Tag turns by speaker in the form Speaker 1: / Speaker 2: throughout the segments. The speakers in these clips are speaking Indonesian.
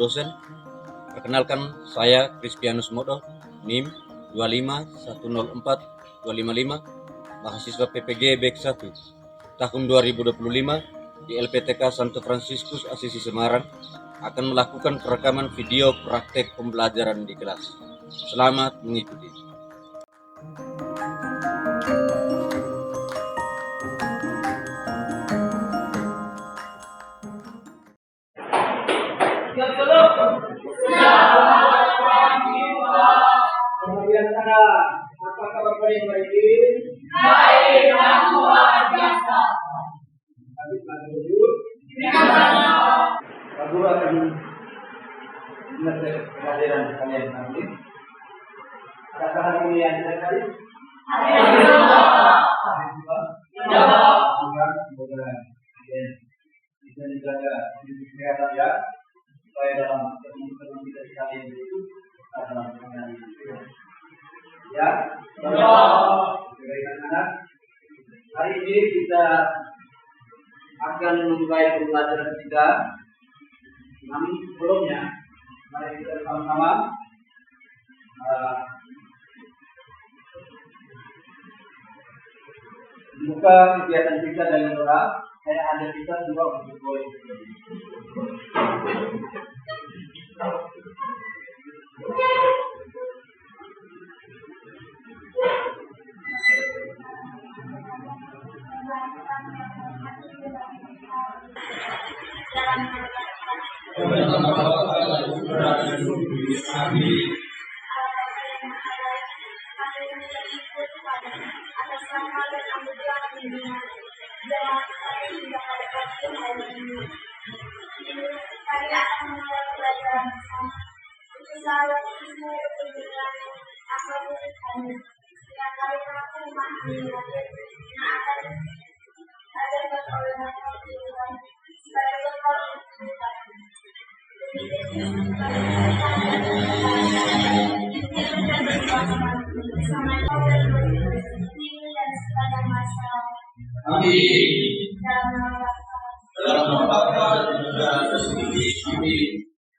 Speaker 1: dosen. Perkenalkan, saya Crispianus Modo, NIM 25104-255, mahasiswa PPG BEK 1 tahun 2025 di LPTK Santo Fransiskus Asisi Semarang, akan melakukan perekaman video praktek pembelajaran di kelas. Selamat mengikuti.
Speaker 2: Kemudian apa kabar kalian baik?
Speaker 3: Baik dan luar biasa.
Speaker 2: Habis lagi dulu. Pak Guru akan mengajar pelajaran kalian nanti. Adakah hari ini yang tidak tadi?
Speaker 3: Ada.
Speaker 2: Semoga bisa dijaga kesehatan ya, supaya dalam kehidupan kita sekalian itu dalam mengenai ya. Baik anak-anak, hari ini kita akan memulai pembelajaran kita. Namun sebelumnya, mari kita sama-sama buka kegiatan kita dengan doa. Saya ada kita juga untuk boleh.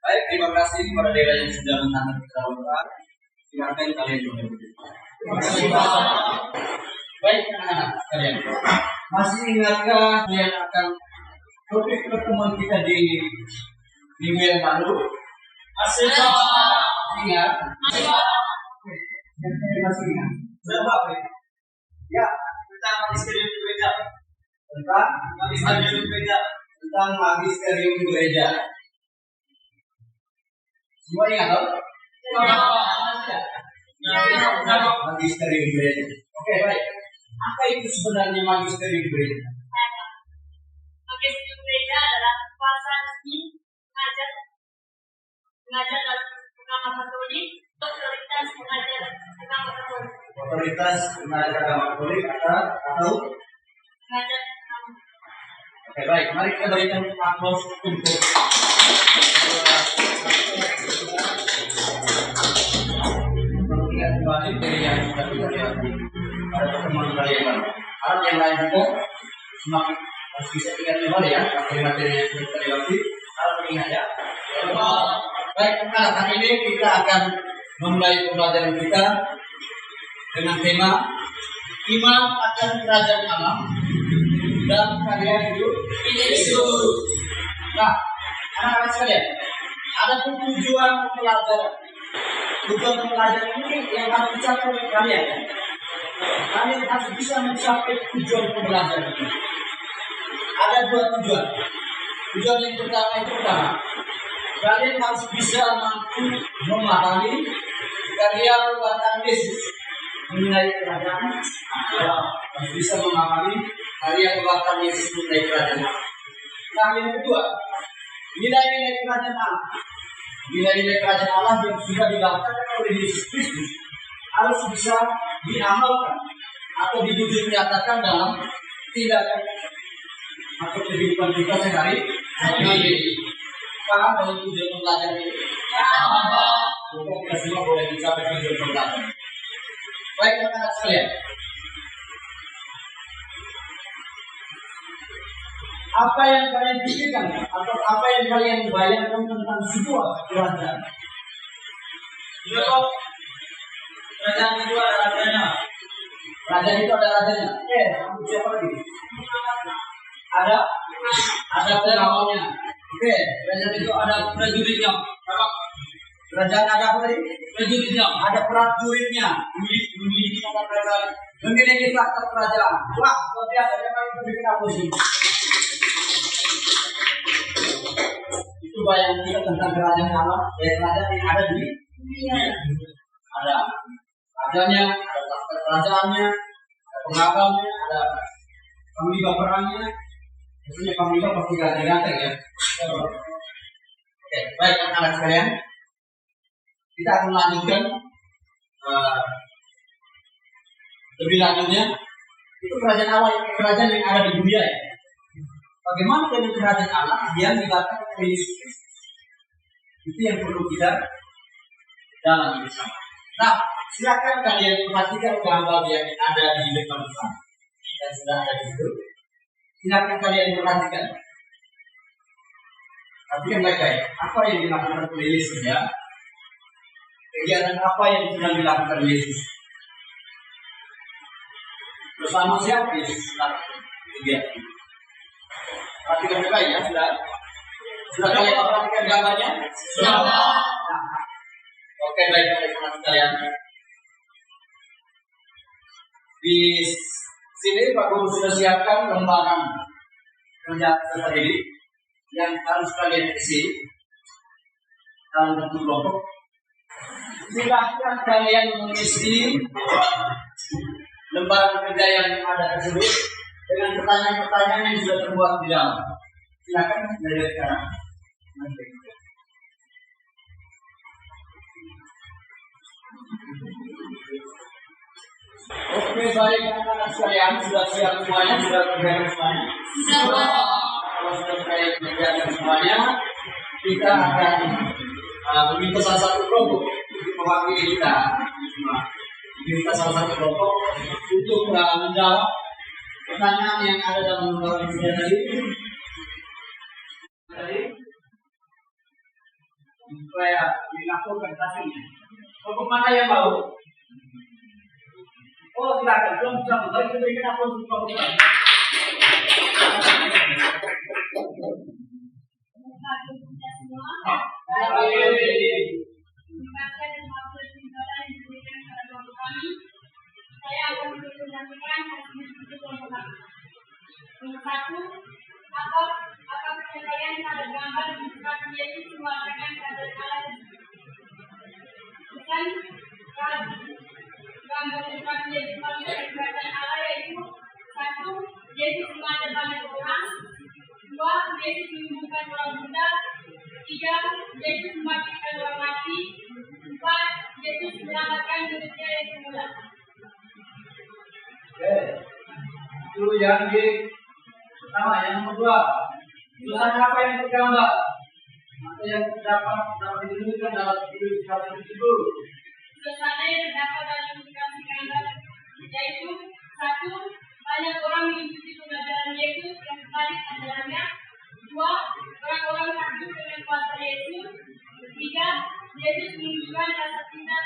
Speaker 2: Baik, terima kasih kepada daerah yang sudah menangani kita doa. Silakan kalian boleh berdiri. Baik anak-anak kalian, masih ingatkah kalian akan topik pertemuan kita di minggu yang lalu? Masih ingat? Masih ingat? Berapa? Ya, tentang magisterium gereja. Tentang magisterium gereja. Semua ingat toh? Magisterium gereja. Oke, baik. Apa itu sebenarnya magisterium gereja?
Speaker 3: Magisterium gereja adalah kuasa resmi mengajar dalam agama Katolik, otoritas mengajar agama Katolik.
Speaker 2: Otoritas mengajar agama Katolik atau
Speaker 3: Mengajar agama.
Speaker 2: Oke, baik. Mari kita berikan aplaus untuk mengingat kembali dari yang sudah kita lihat pada pertemuan kali yang lalu. Harap yang lain juga semakin harus bisa ingat kembali ya materi-materi yang sudah kita lewati. Harap ingat ya. Baik, nah hari ini kita akan memulai pembelajaran kita dengan tema iman akan kerajaan Allah dan karya hidup Yesus. Nah, anak-anak sekalian, ada tujuan pembelajaran. Tujuan pembelajaran ini yang harus dicapai oleh kalian. Kalian harus bisa mencapai tujuan pembelajaran ini. Ada dua tujuan. Tujuan yang pertama itu kalian harus bisa mampu memahami karya perbuatan Yesus mengenai kerajaan Allah. Harus bisa memahami karya perbuatan Yesus mengenai kerajaan Allah. Nah, yang kedua, nilai-nilai kerajaan Allah. Nilai-nilai kerajaan Allah yang sudah dilakukan oleh Yesus Kristus harus bisa diamalkan atau diwujud nyatakan dalam tindakan atau kehidupan kita sehari-hari. Paham dengan tujuan pembelajaran ini? Semoga kita semua boleh mencapai tujuan pembelajaran. Baik anak-anak sekalian, apa yang kalian pikirkan atau apa yang kalian bayangkan tentang sebuah kerajaan? Kerajaan itu ada rajanya. Kerajaan itu ada rajanya. Siapa lagi? Ada pengawalnya. Kerajaan itu ada prajuritnya. Kerajaan ada apa tadi? Prajuritnya. Ada prajuritnya. Memiliki tahta kerajaan. Wah, luar biasa. Jangan bikin apa sih? Itu bayang kita tentang kerajaan Allah. Kerajaan yang ada di dunia. Ada rajanya, ada tahta kerajaannya, ada pengawalnya, ada panglima perangnya. Biasanya panglima pasti ganti-ganti ya. Oke, baik anak-anak sekalian. Kita akan lanjutkan lebih lanjutnya. Itu kerajaan Allah, kerajaan yang ada di dunia ya. Bagaimana dengan kerajaan Allah yang dikatakan oleh Yesus? Itu yang perlu kita dalami bersama. Nah, silakan kalian perhatikan gambar yang ada di depan sana. Dan sudah ada di situ. Silakan kalian perhatikan. Perhatikan baik-baik. Apa yang dilakukan oleh Yesus ya? Kegiatan apa yang sedang dilakukan Yesus? Bersama siapa Yesus melakukan kegiatan? Perhatikan baik ya, sudah kalian perhatikan gambarnya? Sudah. Oke, baik teman-teman sekalian. Di sini Pak Guru sudah siapkan lembaran kerja seperti ini yang harus kalian isi dalam bentuk kelompok. Silahkan kalian mengisi lembaran kerja yang ada tersebut dengan pertanyaan-pertanyaan yang sudah terbuat di dalam. Silahkan dari sekarang. Oke, baik anak-anak sekalian, sudah siap semuanya, sudah terbiasa semuanya. Kalau sudah terbiasa semuanya, kita akan meminta salah satu kelompok untuk mewakili kita. Meminta salah satu kelompok untuk menjawab pertanyaan yang ada dalam lembaran kerja tadi. Supaya dilakukan hasilnya. Kelompok mana yang mau? Oh, silakan. Belum baik berikan apa untuk kelompok mana?
Speaker 3: Saya akan menjelaskan hasil kelompok kami. Nomor 1, apa penilaian pada gambar Mukjizat Yesus mengatakan pada Allah? Bukan gambar Mukjizat Yesus mengatakan Allah yaitu 1. Yesus mengajak banyak orang. 2. Yesus menyembuhkan orang buta. 3. Yesus membangkitkan orang mati. 4. Yesus menyelamatkan manusia yang semula.
Speaker 2: Oke, itu yang pertama. Yang kedua, tulisan apa yang tergambar? Atau yang dapat ditemukan dalam ilustrasi tersebut?
Speaker 3: Suasana yang terdapat dalam ilustrasi gambar yaitu 1. Banyak orang mengikuti pengajaran Yesus yang berbalik ajarannya. 2. Orang-orang takjub dengan kuasa Yesus. 3. Yesus menunjukkan rasa cinta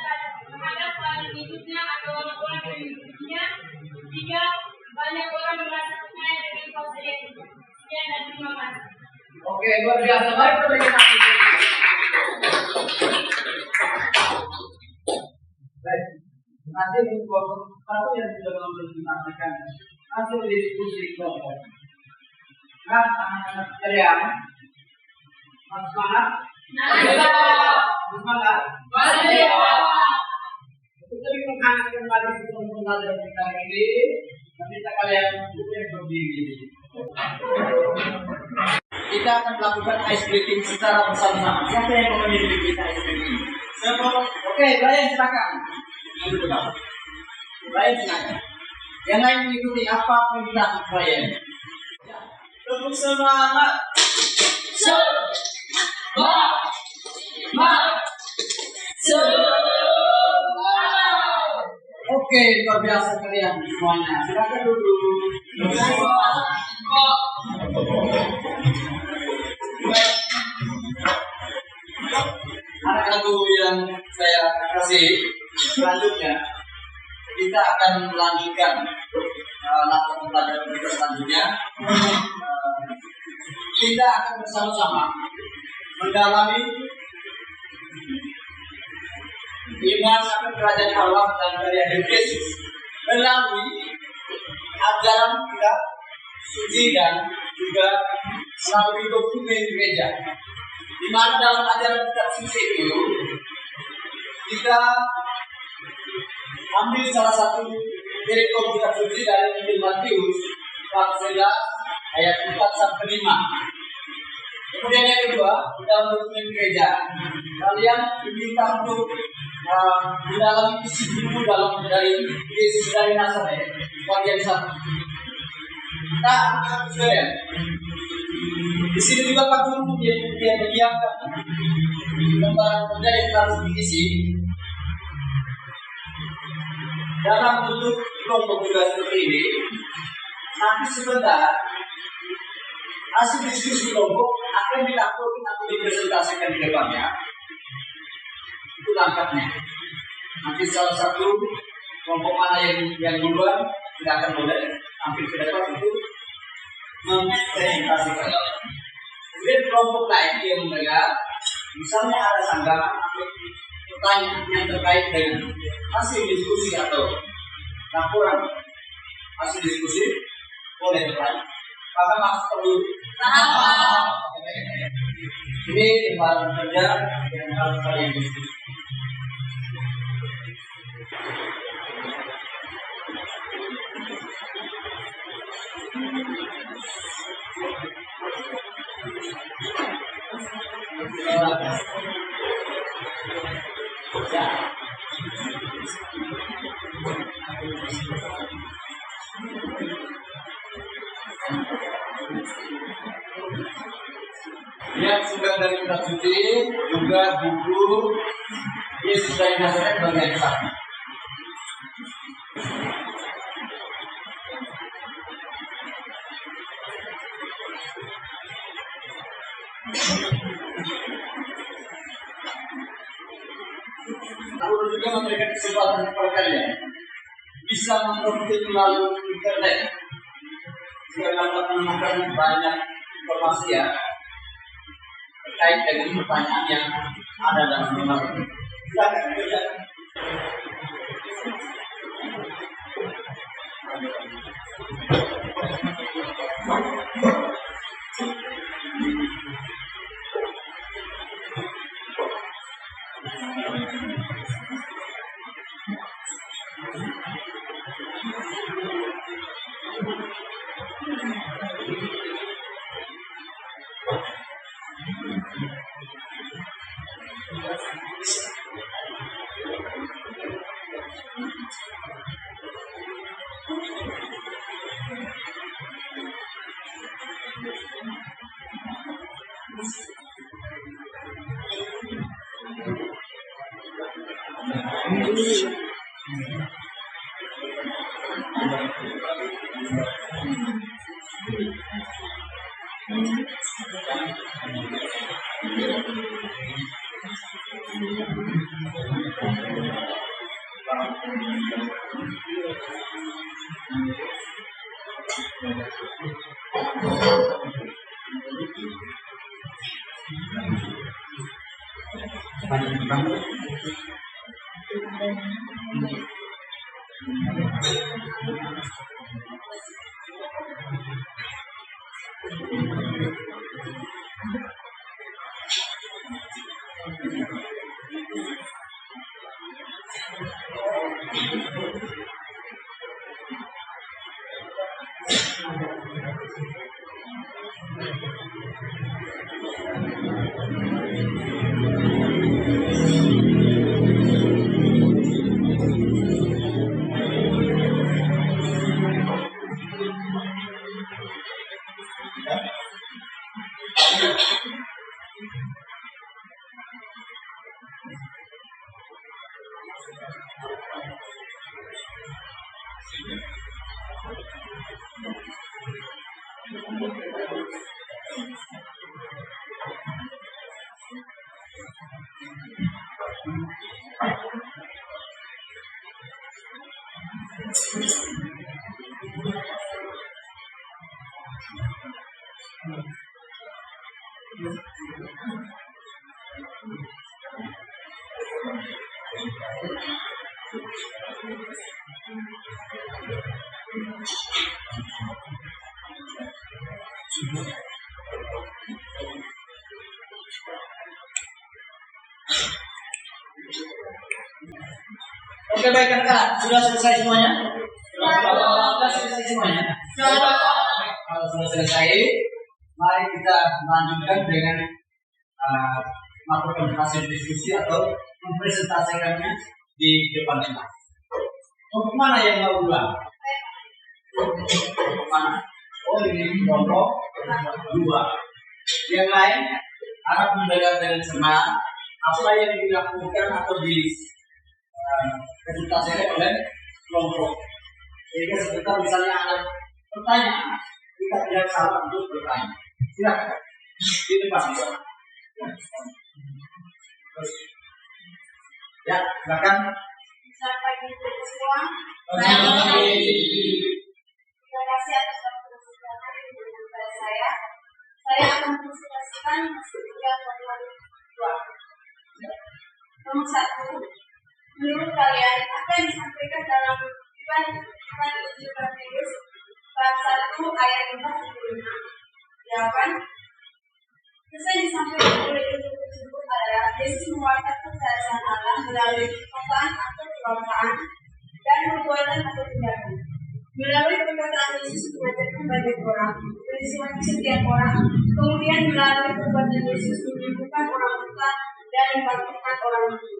Speaker 3: terhadap para pengikutnya atau orang-orang yang mengikutinya. 3. Banyak orang merasa percaya dengan kuasa Yesus. Sekian dan terima kasih.
Speaker 2: Oke, luar biasa. Baik, kita berikan aplaus. Baik, nanti untuk satu yang sudah menyampaikan hasil diskusi kelompok. Nah, anak-anak sekalian, masih semangat? Semangat? Kita ingin menghangatkan lagi sebelum pembelajaran kita ini. Meminta kalian untuk berdiri. Kita akan melakukan ice breaking secara bersama-sama. Siapa yang mau memimpin kita ice breaking? Oke, Brian silakan. Brian silakan. Yang lain mengikuti apa perintah Brian? Tepuk semangat. Oke, luar biasa kalian semuanya. Silakan duduk. Ada lagu yang saya kasih selanjutnya. Kita akan melanjutkan latar pembelajaran kita selanjutnya. Kita akan bersama-sama mendalami iman akan kerajaan Allah dan karya Yesus melalui ajaran kita suci dan juga melalui dokumen gereja. Di mana dalam ajaran kitab suci itu kita ambil salah satu perikop kitab suci dari Injil Matius bab 11 ayat 4 sampai 5. Kemudian yang kedua, dalam dokumen gereja kalian diminta untuk mendalami isi buku dalam dari Yesus dari Nazaret bagian 1. Nah, saudara, di sini juga Pak Guru dia menyiapkan lembaran kerja yang harus diisi dalam bentuk kelompok juga seperti ini. Nanti sebentar hasil diskusi kelompok akan dilakukan atau dipresentasikan di depannya. Itu langkahnya. Nanti salah satu kelompok mana yang duluan tidak akan boleh tampil ke depan untuk mempresentasikan. Kemudian kelompok lain yang mendengar, misalnya ada sanggahan atau pertanyaan yang terkait dengan hasil diskusi atau laporan hasil diskusi, boleh bertanya. Maka maksud perlu ini lembaran kerja yang harus kalian diskusi. Lihat sudah dari kitab suci juga buku Yesus dari Nazaret bagian 1. Lalu juga memberikan kesempatan kepada kalian bisa mengikuti melalui internet sehingga dapat menemukan banyak informasi ya terkait dengan pertanyaan yang ada dalam lembaran. Silakan kerja. Oke baik kakak, sudah selesai semuanya? Sudah selesai semuanya? Kalau sudah selesai, mari kita lanjutkan dengan melakukan hasil diskusi atau mempresentasikannya di depan kelas. Untuk mana yang mau ulang? Untuk mana? Oh ini kelompok 2. Yang lain harap mendengar dengan semangat apa yang dilakukan atau presentasikan oleh kelompok. Sehingga sebentar misalnya ada pertanyaan, kita tidak salah untuk bertanya. Silakan. Di depan. Ya, silakan.
Speaker 3: Selamat pagi semua.
Speaker 2: Selamat pagi.
Speaker 3: Terima kasih atas waktu kesempatan yang diberikan kepada saya. Saya akan mempresentasikan hasil ujian modul 2. Nomor 1. Menurut kalian, apa yang disampaikan dalam kutipan uji Matius bab 1 ayat 4-5? Jawaban. Pesan yang disampaikan oleh Injil tersebut adalah Yesus mewartakan kerajaan Allah melalui perkataan atau perkataan dan perbuatan atau tindakan. Melalui perkataan Yesus mengajarkan banyak orang, menyemangati setiap orang, kemudian melalui perbuatan Yesus menyembuhkan orang buta dan membangkitkan orang mati.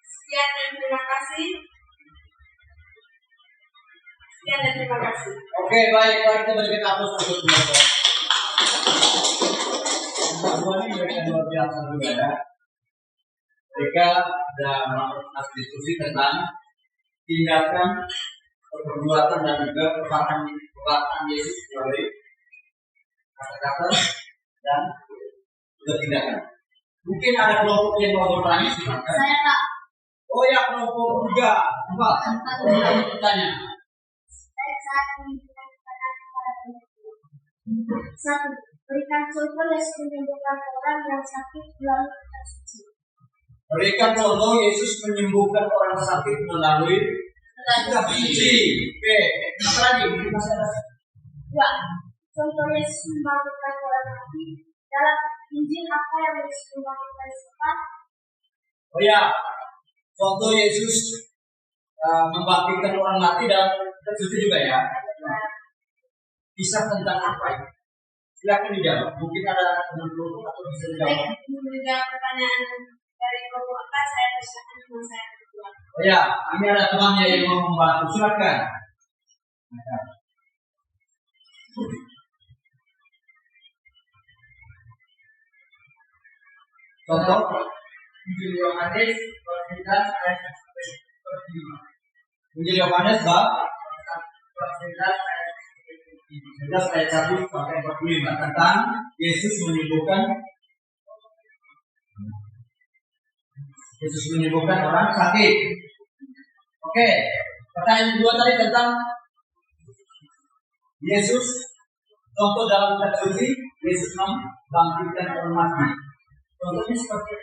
Speaker 3: Sekian dan terima kasih.
Speaker 2: Oke, baik. Mari kita berikan aplaus untuk mereka. Semua ini mereka luar biasa juga ya. Mereka sudah melakukan diskusi tentang tindakan, perbuatan dan juga perkataan Yesus melalui kata-kata dan juga tindakan. Mungkin ada kelompok yang mau bertanya, silakan.
Speaker 3: Saya Pak.
Speaker 2: Oh ya, kelompok 3. Pak, bertanya.
Speaker 3: Saat menunjukkan kepada satu, berikan contoh Yesus menyembuhkan orang yang sakit melalui kata suci.
Speaker 2: Berikan contoh Yesus menyembuhkan orang sakit melalui kata suci. Oke, apa lagi?
Speaker 3: Dua, contoh Yesus membangkitkan orang mati dalam Injil apa yang Yesus membangkitkan sempat?
Speaker 2: Oh ya, contoh Yesus membangkitkan orang mati dalam kata suci juga ya. Kisah tentang apa ya? Silakan dijawab. Mungkin ada teman-teman atau bisa dijawab.
Speaker 3: Menjawab pertanyaan dari kelompok 4, saya persilakan teman saya kedua.
Speaker 2: Oh ya, ini ada temannya yang mau membantu. Silakan. Contoh Injil Yohanes bab 11 ayat 1-5. Injil Yohanes bab 11 ayat 1 sampai 45 tentang Yesus menyembuhkan orang sakit. Oke, pertanyaan kedua tadi tentang Yesus, contoh dalam kitab suci Yesus membangkitkan orang mati. Contohnya seperti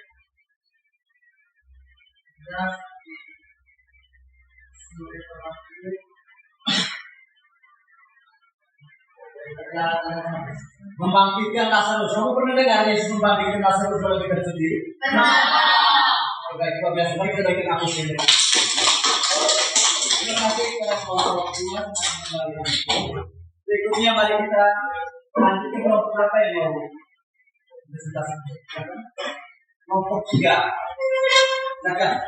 Speaker 2: membangkitkan Lazarus. Kamu pernah dengar Yesus membangkitkan Lazarus dalam kitab suci? Oke, kita biasa mari kita bikin aku sini. Terima kasih kepada semua waktunya. Berikutnya mari kita lanjut ke kelompok berapa yang mau presentasi? Kelompok 3. Silakan.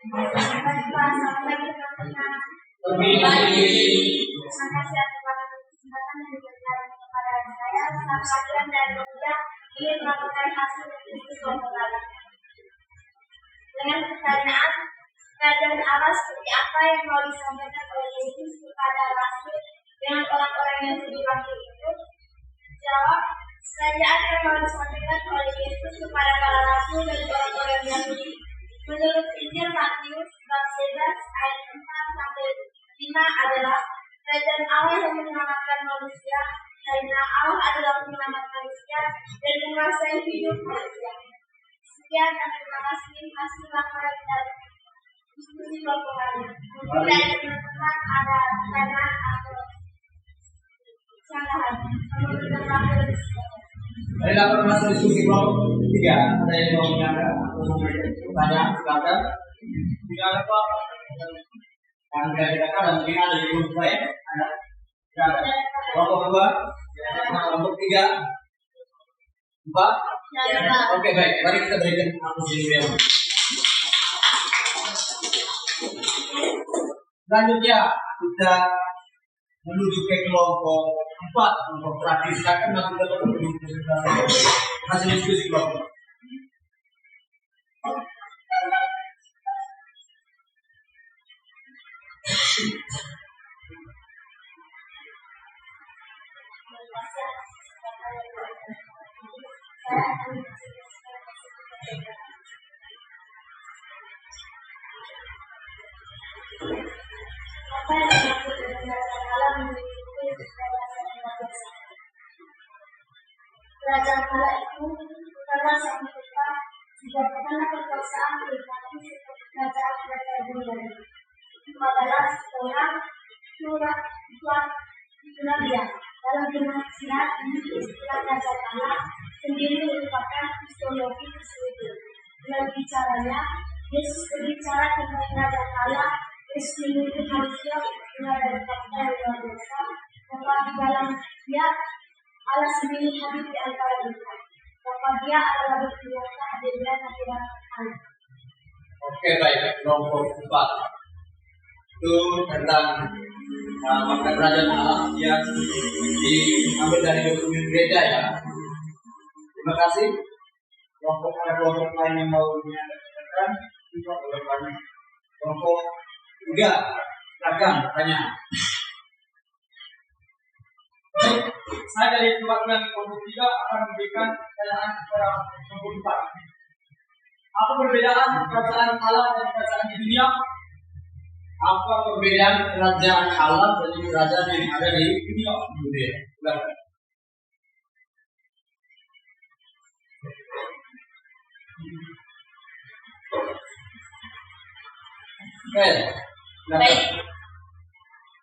Speaker 2: Terima
Speaker 3: kasih atas kesempatan yang diberikan kepada saya. Sampaikan dan juga ingin melakukan hasil diskusi kelompok kalian.
Speaker 4: Dengan pertanyaan, kerajaan Allah seperti apa yang mau disampaikan oleh Yesus kepada rasul dengan orang-orang yang dipanggil itu? Jawab, kerajaan yang mau disampaikan oleh Yesus kepada para rasul dan orang-orang Yahudi menurut Injil Matius bab 11 ayat 4 sampai 5 adalah kerajaan Allah yang menyelamatkan manusia, karena Allah adalah penyelamat manusia dan menguasai hidup manusia. Sekian dan terima kasih. Masih laporan dari diskusi kelompok kami. Mungkin dari teman-teman ada pertanyaan atau sanggahan. Kalau kita melakukan
Speaker 2: Dari laporan hasil diskusi kelompok 3, ada yang mau menyampaikan atau pertanyaan, silakan. Tidak ada Pak. Dan tidak dikatakan dan mungkin ada di kelompok lain. Ada. Tidak ada. Kelompok 2, kelompok 3, 4. Oke, baik. Mari kita berikan apresiasi dulu. Selanjutnya kita menuju ke kelompok 4, kelompok terakhir. Silakan melakukan hasil diskusi kelompok.
Speaker 4: apa yang dimaksud dengan kerajaan Allah memiliki kerajaan Allah itu bukanlah satu tempat jika bukan kekuasaan pribadi seperti kerajaan dunia. Itu adalah seorang itulah dia. Dalam penafsiran ini istilah kerajaan Allah sendiri merupakan kristologi tersebut. Dengan bicaranya, Yesus berbicara tentang kerajaan Allah. Yesus menuntut manusia untuk keluar dari fakta yang luar biasa, maka di dalam dia Allah sendiri hadir di antara kita. Maka dia adalah berkuasa hadirnya hadirat Allah.
Speaker 2: Oke, baik. Kelompok 4 itu tentang makna kerajaan Allah yang diambil dari dokumen gereja ya. Terima kasih. Kelompok lain yang mau menyampaikan itu adalah kelompok 3, silakan tanya.
Speaker 5: Saya dari perwakilan kelompok 3 akan memberikan pertanyaan kepada kelompok 4. Apa perbedaan kerajaan Allah dan kerajaan di dunia?
Speaker 2: Apa perbedaan kerajaan Allah dan kerajaan yang ada di dunia? Silakan.
Speaker 4: Baik,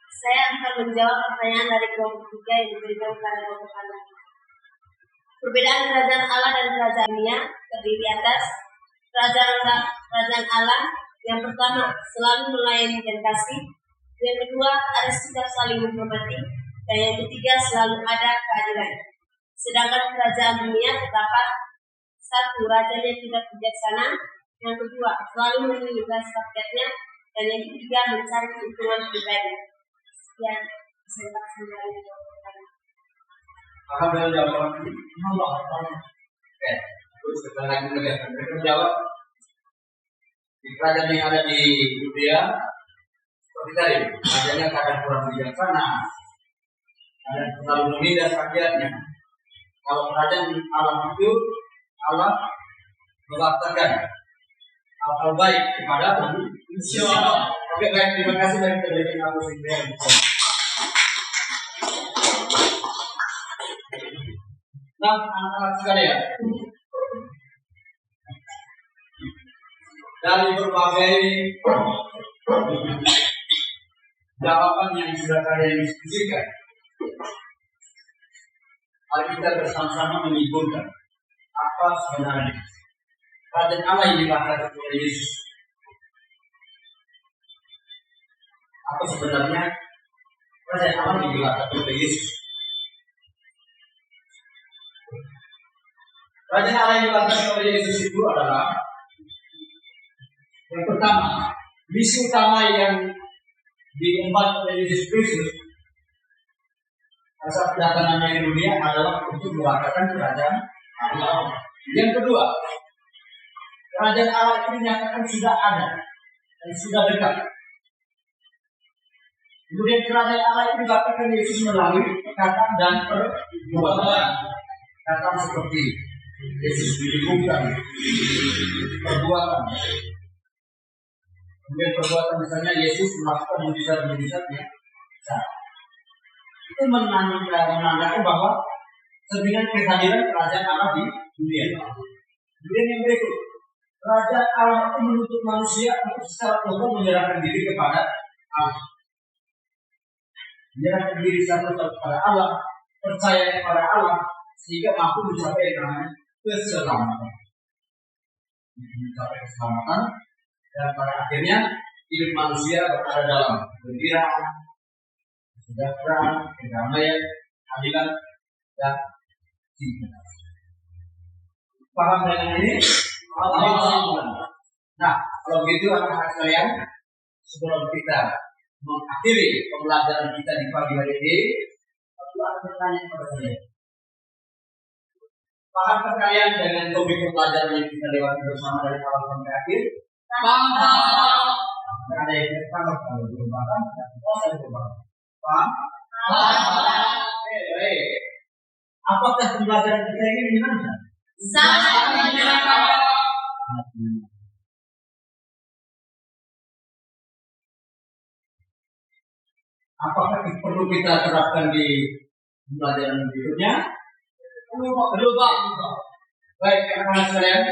Speaker 4: saya akan menjawab pertanyaan dari kelompok 3 yang diberikan kepada kelompok Allah. Perbedaan kerajaan Allah dan kerajaan dunia terdiri di atas kerajaan Allah yang pertama selalu melayani dan kasih, yang kedua ada sikap saling menghormati, dan yang ketiga selalu ada keadilan. Sedangkan kerajaan dunia terdapat satu, rajanya tidak bijaksana, yang kedua selalu menindas rakyatnya, dan yang ketiga mencari keuntungan pribadi. Sekian presentasi dari
Speaker 2: Akan menjawab. Oke, terus kita lanjut lagi. Mereka menjawab. Di kerajaan yang ada di dunia seperti tadi, rajanya kadang kurang bijaksana, kadang terlalu menindas rakyatnya. Kalau kerajaan Allah itu Allah mengatakan hal baik kepada manusia. Oke, baik, terima kasih dari penelitian aku sendiri. Nah, anak-anak sekalian, dari berbagai jawaban yang sudah kalian diskusikan, mari kita bersama-sama menyimpulkan apa sebenarnya kerajaan Allah yang dibahas oleh Yesus. Apa sebenarnya kerajaan Allah yang dibahas oleh Yesus? Kerajaan Allah yang dibahas oleh Yesus itu adalah yang pertama, misi utama yang diemban oleh Yesus Kristus saat kedatangannya ke dunia adalah untuk mewakilkan kerajaan Allah. Yang kedua, Kerajaan Allah itu dinyatakan sudah ada dan sudah dekat. Kemudian kerajaan Allah itu dikatakan Yesus melalui perkataan dan perbuatan. Perkataan seperti Yesus dibuka, perbuatan. Kemudian perbuatan misalnya Yesus melakukan mujizat-mujizatnya. Itu menandakan bahwa cerminan kehadiran kerajaan Allah di dunia. Kemudian yang berikut, kerajaan Allah itu menuntut manusia untuk secara total menyerahkan diri kepada Allah. Menyerahkan diri secara total kepada Allah, percaya kepada Allah, sehingga mampu mencapai yang namanya keselamatan. Mencapai keselamatan dan pada akhirnya hidup manusia berada dalam gembira, kesejahteraan, kedamaian, keadilan, dan cinta. Paham dengan ini? Nah, kalau begitu anak-anak sekalian, sebelum kita mengakhiri pembelajaran kita di pagi hari ini, aku akan bertanya kepada kalian. Pahamkah kalian dengan topik pembelajaran yang kita lewati bersama dari awal sampai akhir?
Speaker 5: Paham.
Speaker 2: Ada yang paham kalau belum paham, saya belum paham. Paham? Baik. Apakah pembelajaran kita ini menyenangkan?
Speaker 5: Sangat menyenangkan.
Speaker 2: Apakah perlu kita terapkan di pembelajaran berikutnya?
Speaker 5: Perlu, Pak.
Speaker 2: Baik, anak-anak sekalian,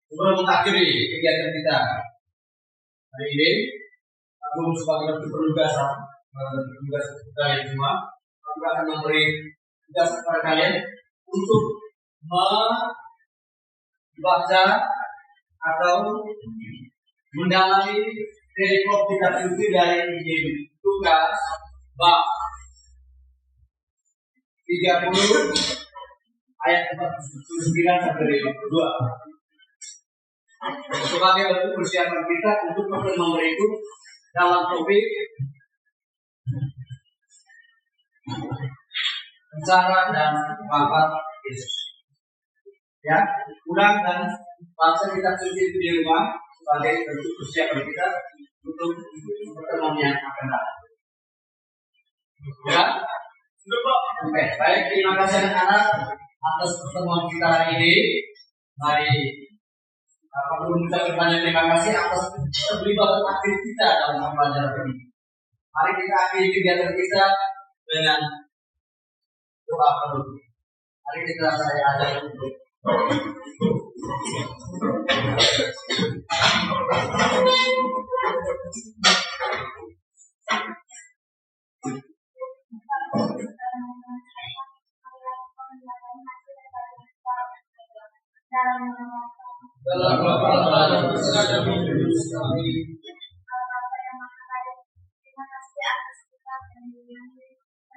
Speaker 2: sebelum mengakhiri kegiatan kita hari ini, aku sebagai penugasan tugas kalian semua, aku akan memberi tugas kepada kalian untuk membaca atau mendalami perikop kita ikuti dari Injil Lukas bab 30 ayat 49 sampai 52 sebagai bentuk persiapan kita untuk pertemuan berikut dalam topik rencana dan wafat Yesus. Ya, ulang dan baca kitab suci itu di rumah sebagai bentuk persiapan kita untuk pertemuan yang akan datang. Ya, oke, baik, terima kasih anak-anak atas pertemuan kita hari ini. Mari perlu mengucapkan banyak terima kasih atas keterlibatan aktif kita dalam pembelajaran ini. Mari kita akhiri kegiatan kita dengan doa penutup. Mari kita saya ajak untuk
Speaker 4: dalam
Speaker 5: Dalam
Speaker 4: terima kasih atas kita yang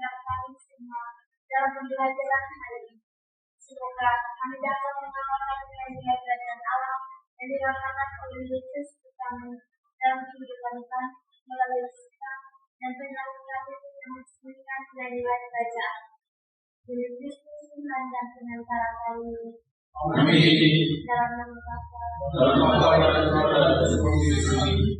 Speaker 4: mendapatkan semua dalam pembelajaran hari ini. Semoga kami dapat mengamalkan nilai-nilai kerajaan Allah yang dirasakan oleh Yesus pertama dalam kehidupan kita melalui kita dan perilaku yang mencerminkan nilai-nilai kerajaan. Demi Kristus Tuhan dan Penantara kami.
Speaker 2: Amin.
Speaker 4: Dalam nama Bapa
Speaker 2: Dalam nama Bapa dan Putra dan Roh Kudus.